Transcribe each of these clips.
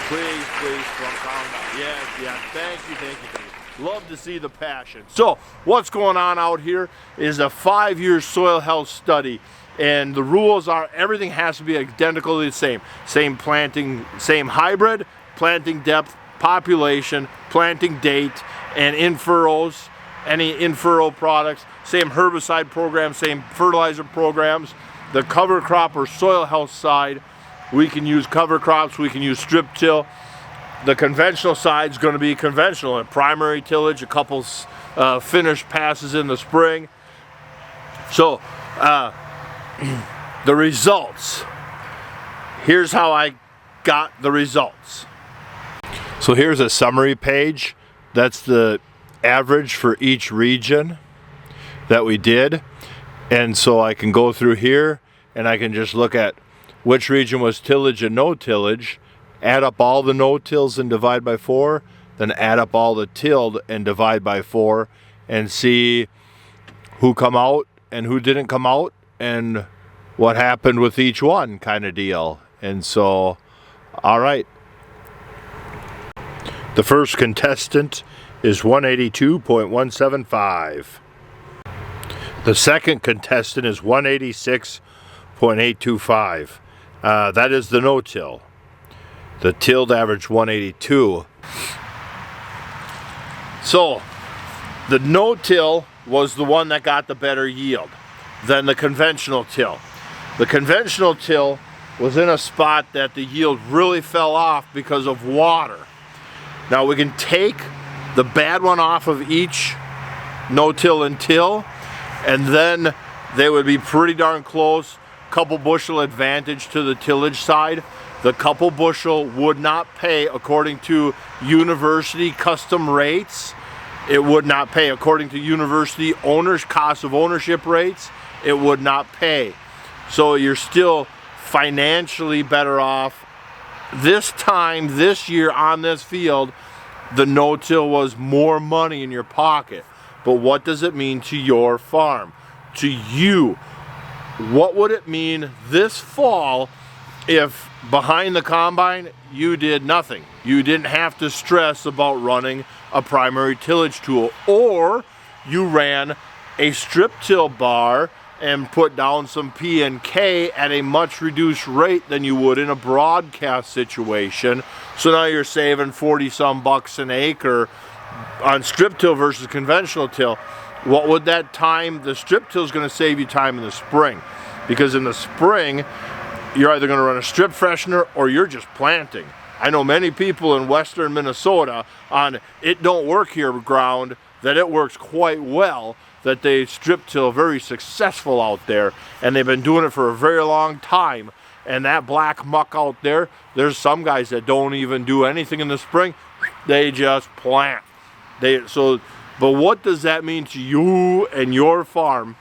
Please, calm down. Yeah, thank you. Love to see the passion. So, what's going on out here is a 5-year soil health study, and the rules are everything has to be identically the same. Same planting, same hybrid, planting depth, population, planting date, and in-furrows, any in-furrow products, same herbicide program, same fertilizer programs. The cover crop or soil health side, we can use cover crops, we can use strip till. The conventional side is going to be conventional, a primary tillage, a couple finished passes in the spring. So the results, here's how I got the results. So here's a summary page. That's the average for each region that we did. And so I can go through here and I can just look at which region was tillage and no tillage, add up all the no-tills and divide by 4, then add up all the tilled and divide by 4, and see who come out and who didn't come out and what happened with each one, kind of deal. And so, all right. The first contestant is 182.175. The second contestant is 186.825. That is the no-till. The tilled average 182. So the no-till was the one that got the better yield than the conventional till. The conventional till was in a spot that the yield really fell off because of water. Now we can take the bad one off of each no-till and till, and then they would be pretty darn close. Couple bushel advantage to the tillage side. The couple bushel would not pay according to university custom rates. It would not pay according to university owners' cost of ownership rates. It would not pay. So you're still financially better off. This time, this year on this field, the no-till was more money in your pocket. But what does it mean to your farm? To you? What would it mean this fall if behind the combine you did nothing? You didn't have to stress about running a primary tillage tool, or you ran a strip till bar and put down some P and K at a much reduced rate than you would in a broadcast situation. So now you're saving 40 some bucks an acre on strip till versus conventional till. What would that time, the strip till is going to save you time in the spring, because in the spring you're either going to run a strip freshener or you're just planting. I know many people in western Minnesota on it don't work here ground that it works quite well, that they strip till very successful out there, and they've been doing it for a very long time. And that black muck out there, there's some guys that don't even do anything in the spring, they just plant. But what does that mean to you and your farm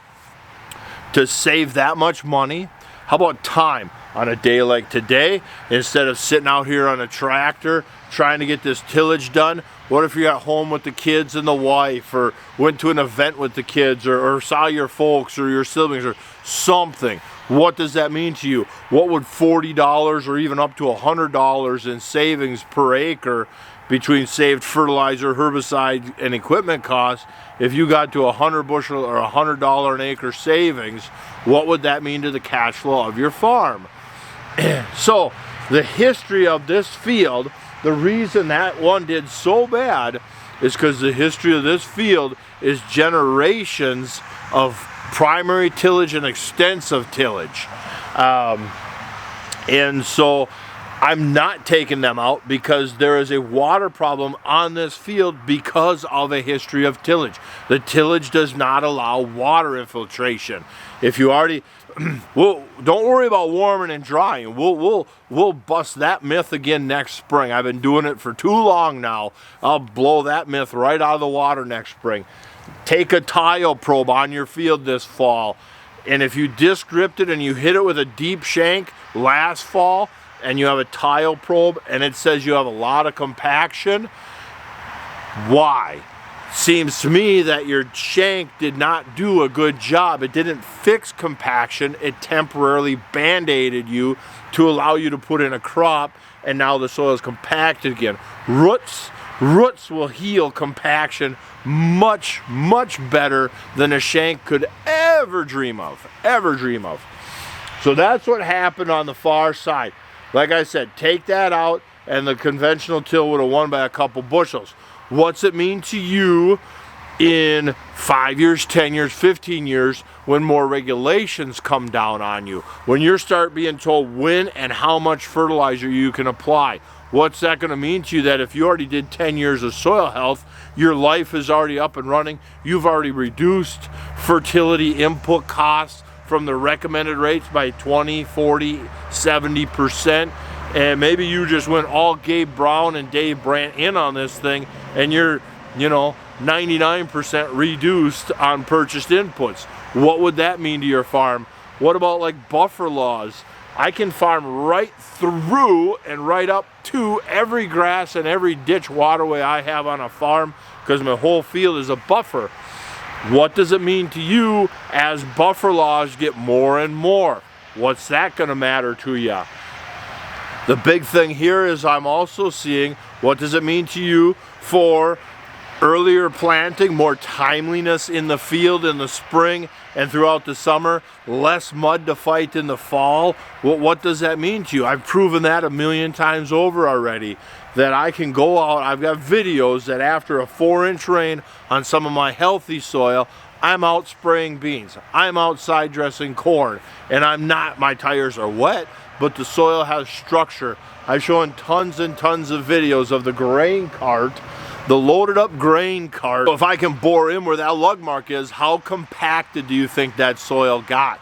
to save that much money? How about time? On a day like today, instead of sitting out here on a tractor trying to get this tillage done, what if you're at home with the kids and the wife, or went to an event with the kids, or saw your folks or your siblings or something? What does that mean to you? What would $40 or even up to $100 in savings per acre between saved fertilizer, herbicide, and equipment costs, if you got to 100 bushel or $100 an acre savings? What would that mean to the cash flow of your farm? So the history of this field, the reason that one did so bad is because the history of this field is generations of primary tillage and extensive tillage. And so I'm not taking them out because there is a water problem on this field because of a history of tillage. The tillage does not allow water infiltration. If you already, well, don't worry about warming and drying. We'll bust that myth again next spring. I've been doing it for too long now. I'll blow that myth right out of the water next spring. Take a tile probe on your field this fall, and if you disc gripped it and you hit it with a deep shank last fall, and you have a tile probe and it says you have a lot of compaction, why? Seems to me that your shank did not do a good job. It didn't fix compaction. It temporarily band-aided you to allow you to put in a crop, and now the soil is compacted again. Roots will heal compaction much better than a shank could ever dream of. So that's what happened on the far side. Like I said, take that out and the conventional till would have won by a couple bushels. What's it mean to you in 5 years, 10 years, 15 years when more regulations come down on you? When you start being told when and how much fertilizer you can apply? What's that going to mean to you that if you already did 10 years of soil health, your life is already up and running, you've already reduced fertility input costs from the recommended rates by 20, 40, 70%, and maybe you just went all Gabe Brown and Dave Brandt in on this thing, and you're, 99% reduced on purchased inputs. What would that mean to your farm? What about like buffer laws? I can farm right through and right up to every grass and every ditch waterway I have on a farm because my whole field is a buffer. What does it mean to you as buffer laws get more and more? What's that going to matter to you? The big thing here is I'm also seeing what does it mean to you for earlier planting, more timeliness in the field in the spring and throughout the summer, less mud to fight in the fall. What does that mean to you? I've proven that a million times over already, that I can go out. I've got videos that after a 4-inch rain on some of my healthy soil, I'm out spraying beans, I'm outside dressing corn, and I'm not, my tires are wet, but the soil has structure. I've shown tons and tons of videos of the grain cart, the loaded up grain cart. If I can bore in where that lug mark is, how compacted do you think that soil got?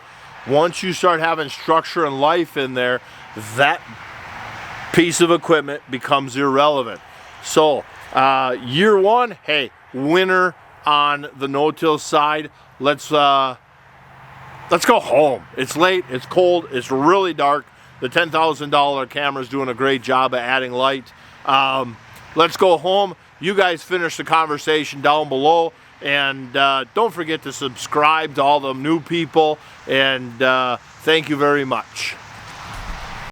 Once you start having structure and life in there, that piece of equipment becomes irrelevant. So year one, hey, winner on the no-till side. Let's go home. It's late, it's cold, it's really dark. The $10,000 camera is doing a great job of adding light. Let's go home. You guys finish the conversation down below, and don't forget to subscribe to all the new people, and thank you very much.